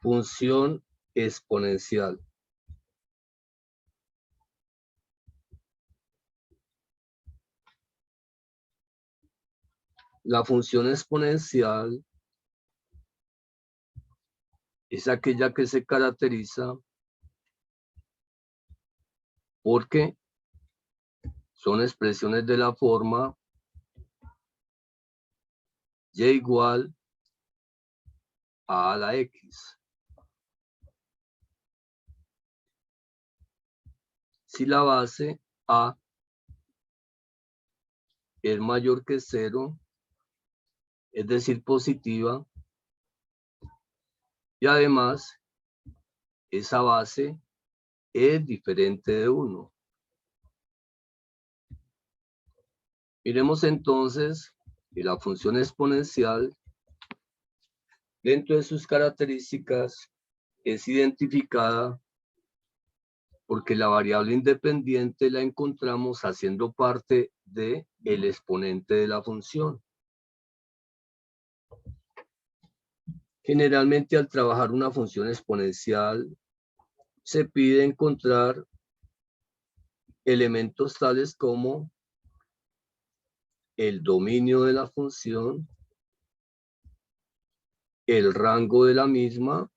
Función exponencial. La función exponencial es aquella que se caracteriza porque son expresiones de la forma y igual a la x. Si la base a es mayor que 0, es decir, positiva, y además esa base es diferente de 1. Miremos entonces que la función exponencial, dentro de sus características, es identificada porque la variable independiente la encontramos haciendo parte del exponente de la función. Generalmente, al trabajar una función exponencial, se pide encontrar elementos tales como el dominio de la función, el rango de la misma,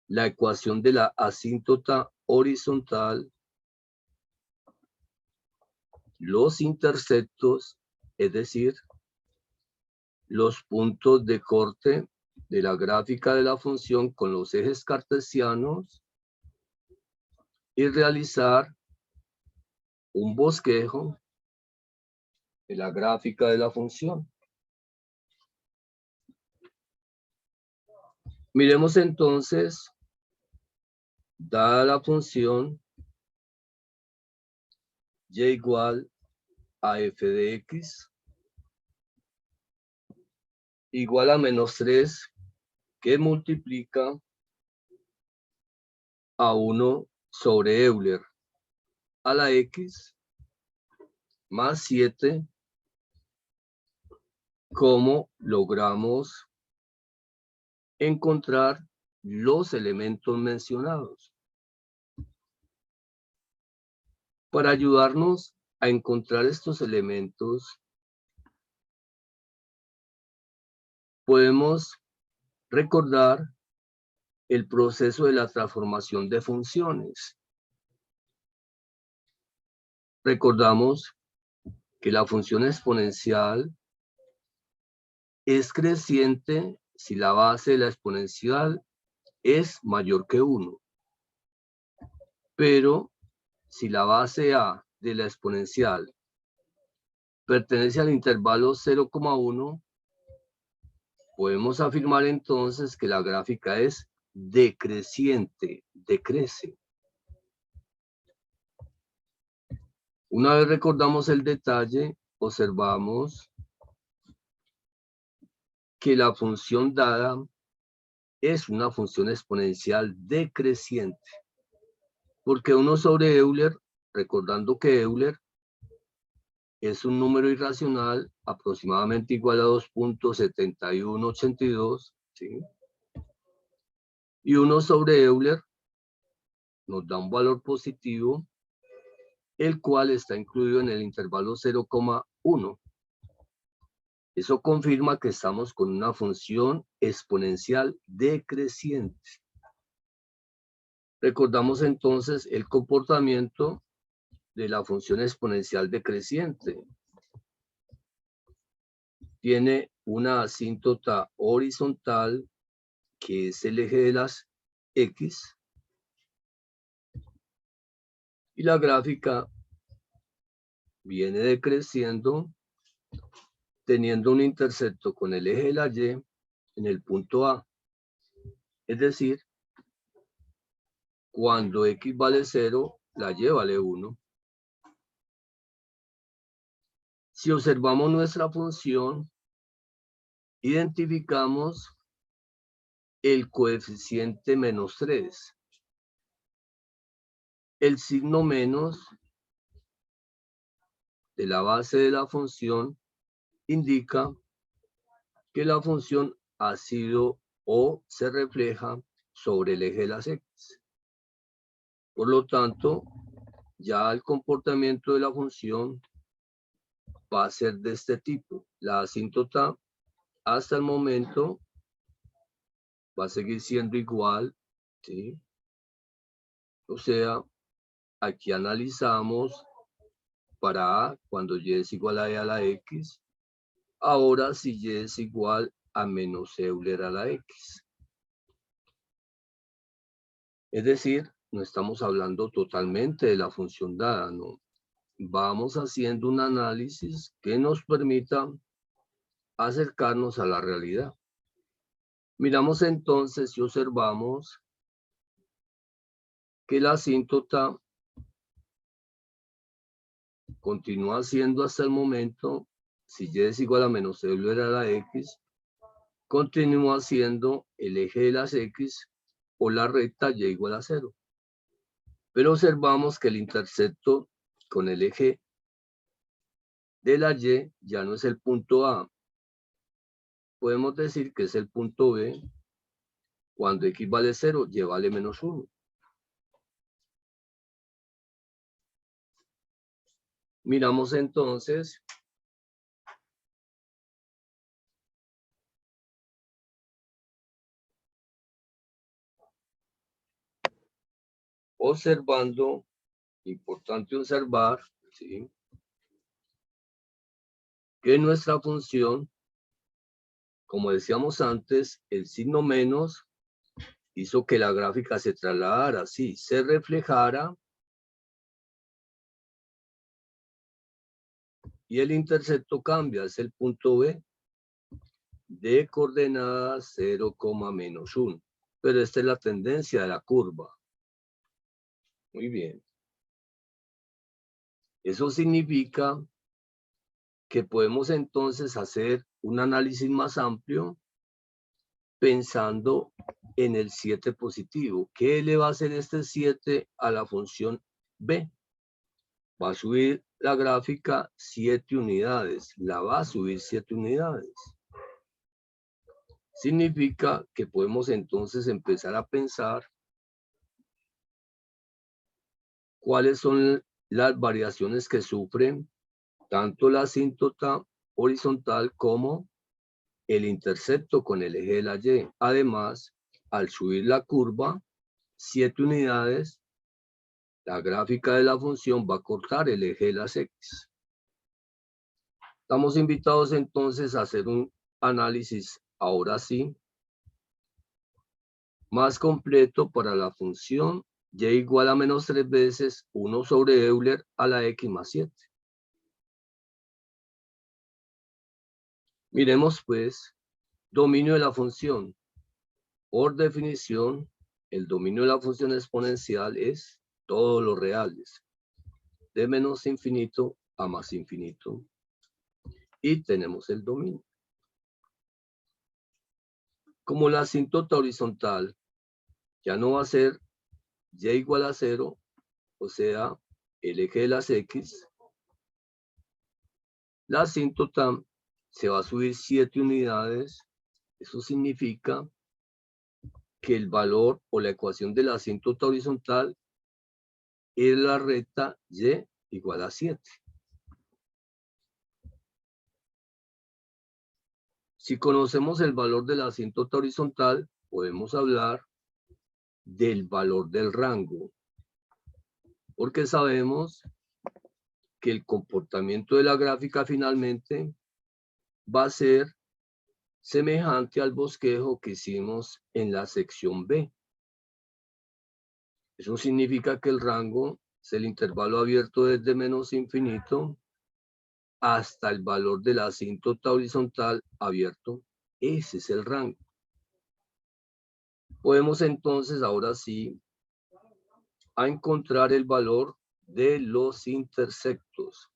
la ecuación de la asíntota horizontal, los interceptos, es decir, los puntos de corte de la gráfica de la función con los ejes cartesianos y realizar un bosquejo de la gráfica de la función. Miremos entonces, dada la función y igual a f de x igual a menos 3, que multiplica a 1 sobre Euler a la x más 7, ¿cómo logramos encontrar los elementos mencionados? Para ayudarnos a encontrar estos elementos, podemos recordar el proceso de la transformación de funciones. Recordamos que la función exponencial es creciente si la base de la exponencial es mayor que 1. Pero si la base a de la exponencial pertenece al intervalo 0,1, podemos afirmar entonces que la gráfica es decreciente, decrece. Una vez recordamos el detalle, observamos que la función dada es una función exponencial decreciente. Porque 1 sobre Euler, recordando que Euler es un número irracional aproximadamente igual a 2.7182, ¿sí? Y 1 sobre Euler nos da un valor positivo, el cual está incluido en el intervalo 0,1. Eso confirma que estamos con una función exponencial decreciente. Recordamos entonces el comportamiento de la función exponencial decreciente. Tiene una asíntota horizontal, que es el eje de las X, y la gráfica viene decreciendo, teniendo un intercepto con el eje de la Y en el punto A. Es decir, cuando X vale 0, la Y vale 1. Si observamos nuestra función, identificamos el coeficiente menos 3. El signo menos de la base de la función indica que la función ha sido o se refleja sobre el eje de las X. Por lo tanto, ya el comportamiento de la función va a ser de este tipo. La asíntota hasta el momento va a seguir siendo igual, ¿sí? O sea, aquí analizamos para A cuando Y es igual a E a la X. Ahora si Y es igual a menos Euler a la X. Es decir, no estamos hablando totalmente de la función dada, ¿no? Vamos haciendo un análisis que nos permita acercarnos a la realidad. Miramos entonces y observamos que la asíntota continúa siendo hasta el momento, si Y es igual a menos Euler a la X, continúa siendo el eje de las X o la recta Y igual a 0. Pero observamos que el intercepto con el eje de la Y ya no es el punto A. Podemos decir que es el punto B cuando X vale 0, Y vale menos 1. Miramos entonces observando, importante observar, ¿sí?, que nuestra función, como decíamos antes, el signo menos hizo que la gráfica se trasladara así, se reflejara y el intercepto cambia, es el punto B de coordenadas 0, menos 1. Pero esta es la tendencia de la curva. Muy bien. Eso significa que podemos entonces hacer un análisis más amplio pensando en el 7 positivo. ¿Qué le va a hacer este 7 a la función B? Va a subir la gráfica 7 unidades. La va a subir 7 unidades. Significa que podemos entonces empezar a pensar cuáles son las variaciones que sufren tanto la asíntota horizontal como el intercepto con el eje de la Y. Además, al subir la curva 7 unidades, la gráfica de la función va a cortar el eje de las X. Estamos invitados entonces a hacer un análisis, ahora sí, más completo para la función Y igual a menos 3 veces 1 sobre Euler a la X más 7. Miremos pues, dominio de la función. Por definición, el dominio de la función exponencial es todos los reales, de menos infinito a más infinito. Y tenemos el dominio. Como la asíntota horizontal ya no va a ser Y igual a 0, o sea, el eje de las X, la asíntota se va a subir 7 unidades. Eso significa que el valor o la ecuación de la asíntota horizontal es la recta Y igual a 7. Si conocemos el valor de la asíntota horizontal, podemos hablar del valor del rango, porque sabemos que el comportamiento de la gráfica finalmente va a ser semejante al bosquejo que hicimos en la sección B. Eso significa que el rango es el intervalo abierto desde menos infinito hasta el valor de la asíntota horizontal abierto. Ese es el rango. Podemos entonces ahora sí a encontrar el valor de los interceptos.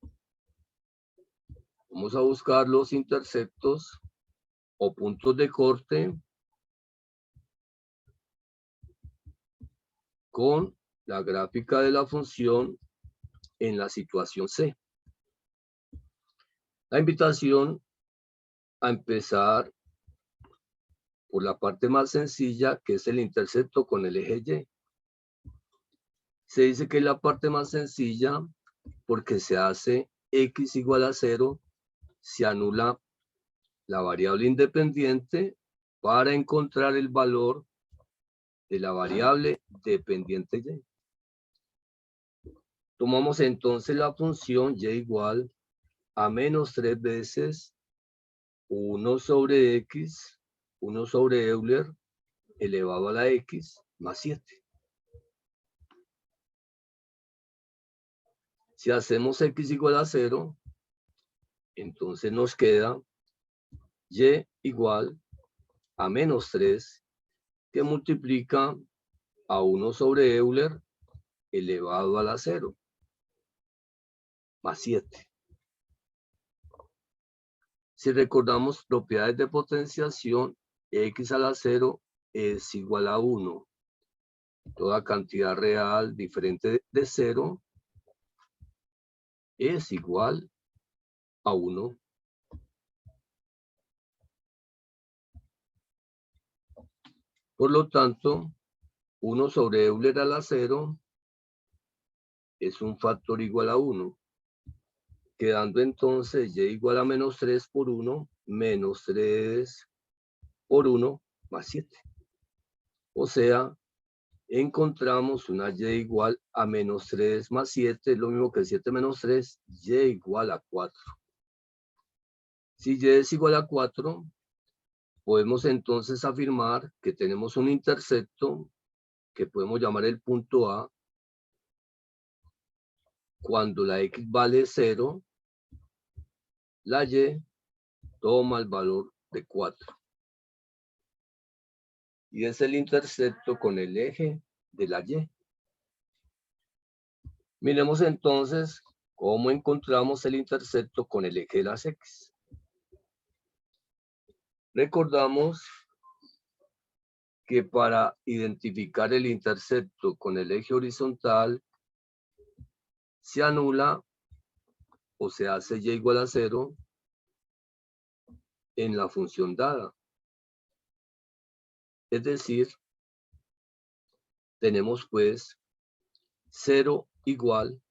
Vamos a buscar los interceptos o puntos de corte con la gráfica de la función en la situación C. La invitación a empezar por la parte más sencilla, que es el intercepto con el eje Y. Se dice que es la parte más sencilla porque se hace x igual a 0, se anula la variable independiente para encontrar el valor de la variable dependiente Y. Tomamos entonces la función Y igual a menos 3 veces 1 sobre x, 1 sobre Euler, elevado a la x, más 7. Si hacemos x igual a 0, entonces nos queda y igual a menos 3, que multiplica a 1 sobre Euler elevado a la 0, más 7. Si recordamos propiedades de potenciación, x a la 0 es igual a 1. Toda cantidad real diferente de 0 es igual a 1. Por lo tanto, 1 sobre Euler a la 0 es un factor igual a 1. Quedando entonces y igual a menos 3 por 1, menos 3 por 1, más 7. O sea, encontramos una y igual a menos 3 más 7, es lo mismo que 7 menos 3, y igual a 4. Si y es igual a 4, podemos entonces afirmar que tenemos un intercepto que podemos llamar el punto A cuando la x vale 0, la y toma el valor de 4. Y es el intercepto con el eje de la y. Miremos entonces cómo encontramos el intercepto con el eje de las x. Recordamos que para identificar el intercepto con el eje horizontal, se anula o se hace y igual a 0 en la función dada. Es decir, tenemos pues 0 igual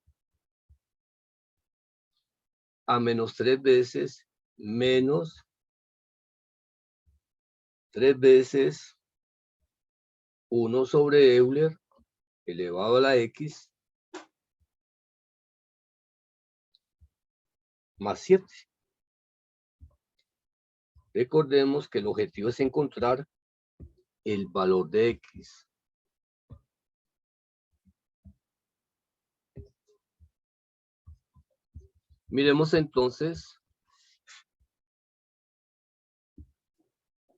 a menos 3 veces menos 3 veces 1 sobre Euler elevado a la x más 7. Recordemos que el objetivo es encontrar el valor de x. Miremos entonces,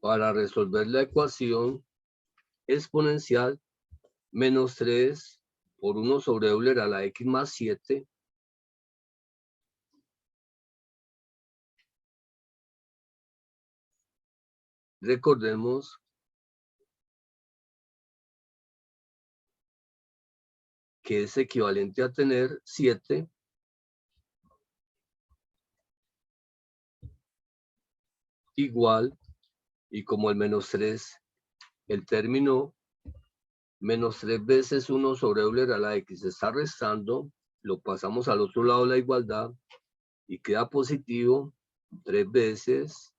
para resolver la ecuación exponencial menos 3 por 1 sobre Euler a la x más 7, recordemos que es equivalente a tener 7 igual, y como el menos 3, el término menos 3 veces 1 sobre Euler a la x está restando, lo pasamos al otro lado de la igualdad y queda positivo 3 veces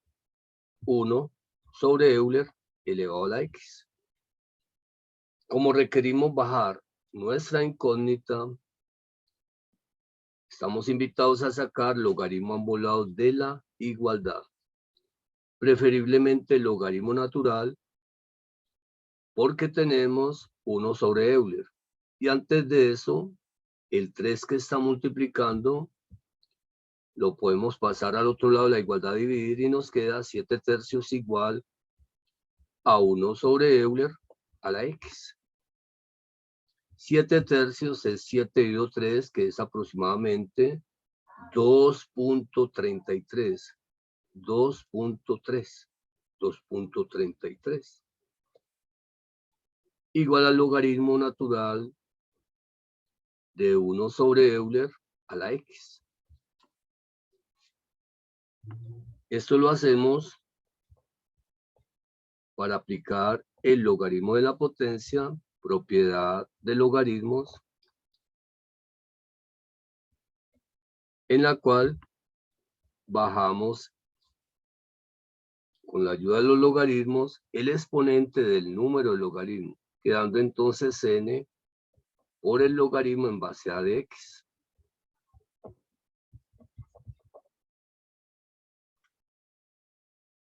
1 sobre Euler elevado a la x. Como requerimos bajar nuestra incógnita, estamos invitados a sacar logaritmo a ambos lados de la igualdad. Preferiblemente el logaritmo natural, porque tenemos 1 sobre Euler. Y antes de eso, el 3 que está multiplicando, lo podemos pasar al otro lado de la igualdad, dividir, y nos queda 7 tercios igual a 1 sobre Euler a la x. 7 tercios es 7 dividido 3, que es aproximadamente 2.33. 2.3. 2.33. Igual al logaritmo natural de 1 sobre Euler a la x. Esto lo hacemos para aplicar el logaritmo de la potencia, propiedad de logaritmos, en la cual bajamos con la ayuda de los logaritmos el exponente del número de logaritmo, quedando entonces n por el logaritmo en base a de x.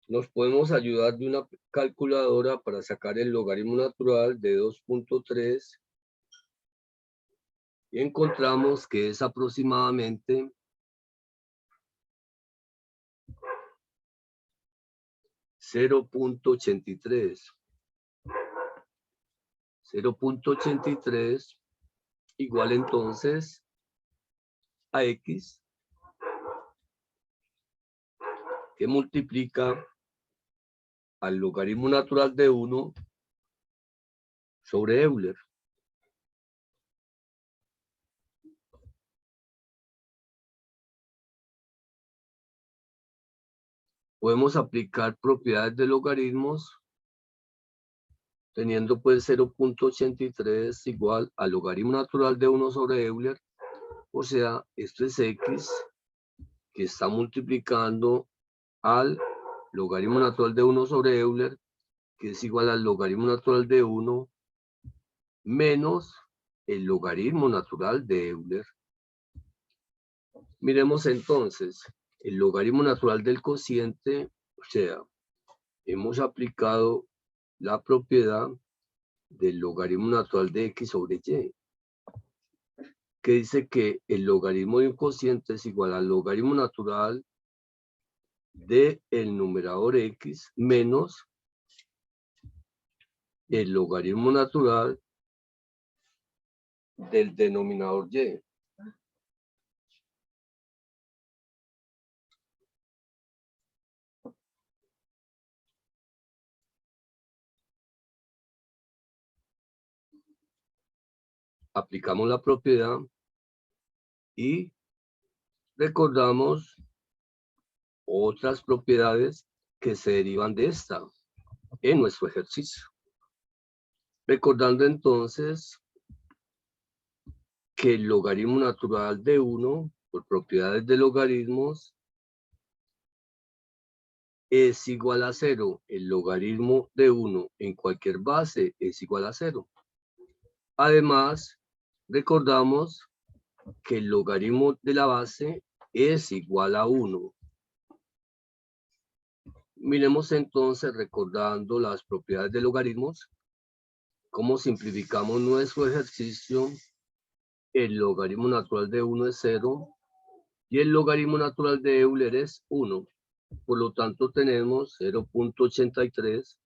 Nos podemos ayudar de una calculadora para sacar el logaritmo natural de 2.3 y encontramos que es aproximadamente 0.83. 0.83 igual entonces a x, que multiplica al logaritmo natural de 1 sobre Euler. Podemos aplicar propiedades de logaritmos teniendo pues 0.83 igual al logaritmo natural de 1 sobre Euler. O sea, esto es x que está multiplicando al logaritmo natural de 1 sobre Euler, que es igual al logaritmo natural de 1 menos el logaritmo natural de Euler. Miremos entonces el logaritmo natural del cociente, o sea, hemos aplicado la propiedad del logaritmo natural de x sobre y, que dice que el logaritmo de un cociente es igual al logaritmo natural de el numerador x menos el logaritmo natural del denominador y. Aplicamos la propiedad y recordamos otras propiedades que se derivan de esta en nuestro ejercicio. Recordando entonces que el logaritmo natural de 1, por propiedades de logaritmos, es igual a 0. El logaritmo de 1 en cualquier base es igual a 0. Además, recordamos que el logaritmo de la base es igual a 1. Miremos entonces, recordando las propiedades de logaritmos, cómo simplificamos nuestro ejercicio. El logaritmo natural de 1 es 0 y el logaritmo natural de Euler es 1. Por lo tanto, tenemos 0.83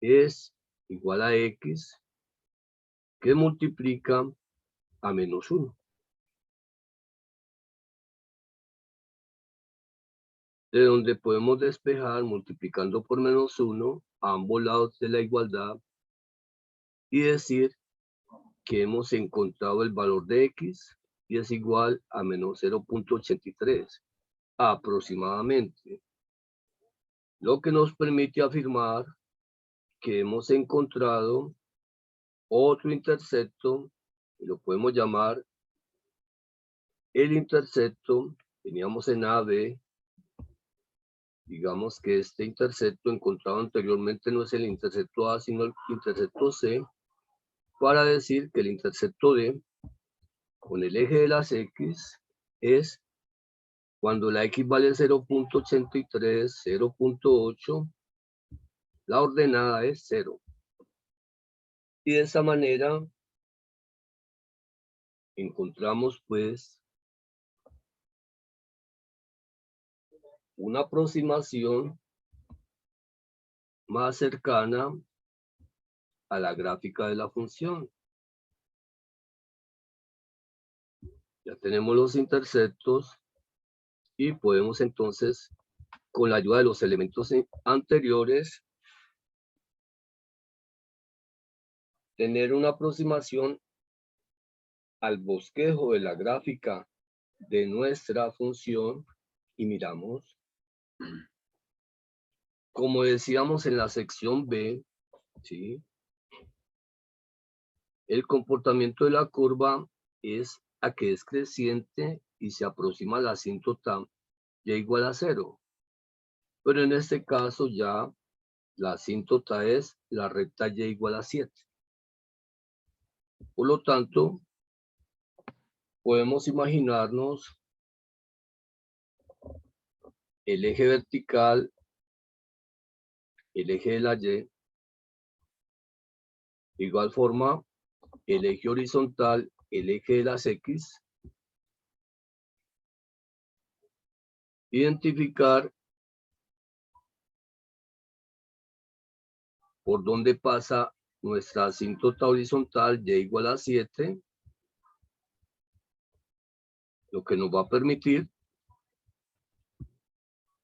es igual a x, que multiplica a menos 1. De donde podemos despejar multiplicando por menos 1 a ambos lados de la igualdad y decir que hemos encontrado el valor de x y es igual a menos 0.83 aproximadamente, lo que nos permite afirmar que hemos encontrado otro intercepto, y lo podemos llamar el intercepto. Teníamos en AB, digamos que este intercepto encontrado anteriormente no es el intercepto A, sino el intercepto C, para decir que el intercepto D con el eje de las X es cuando la X vale 0.83, 0.8, la ordenada es 0. Y de esa manera encontramos pues una aproximación más cercana a la gráfica de la función. Ya tenemos los interceptos y podemos entonces, con la ayuda de los elementos anteriores, tener una aproximación al bosquejo de la gráfica de nuestra función y miramos como decíamos en la sección B, ¿sí? El comportamiento de la curva es a que es creciente y se aproxima a la asíntota y igual a 0. Pero en este caso ya la asíntota es la recta y igual a 7. Por lo tanto, podemos imaginarnos el eje vertical, el eje de la Y, de igual forma el eje horizontal, el eje de las X, identificar por dónde pasa nuestra asíntota horizontal y igual a 7, lo que nos va a permitir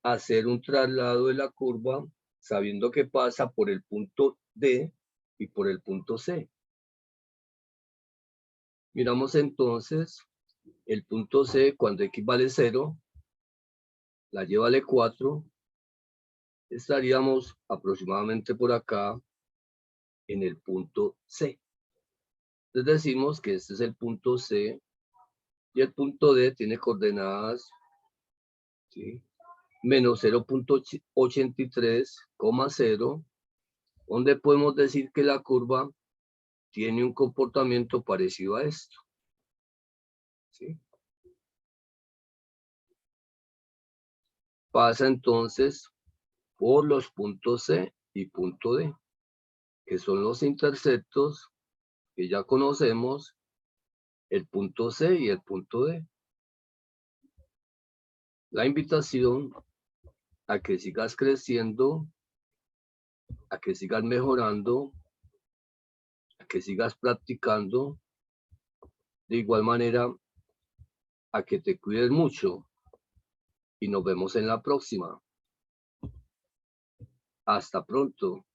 hacer un traslado de la curva sabiendo que pasa por el punto D y por el punto C. Miramos entonces el punto C cuando X vale 0, la Y vale 4, estaríamos aproximadamente por acá en el punto C. Entonces decimos que este es el punto C y el punto D tiene coordenadas, ¿sí?, menos 0.83,0, donde podemos decir que la curva tiene un comportamiento parecido a esto, ¿sí? Pasa entonces por los puntos C y punto D, que son los interceptos que ya conocemos, el punto C y el punto D. La invitación a que sigas creciendo, a que sigas mejorando, a que sigas practicando, de igual manera a que te cuides mucho y nos vemos en la próxima. Hasta pronto.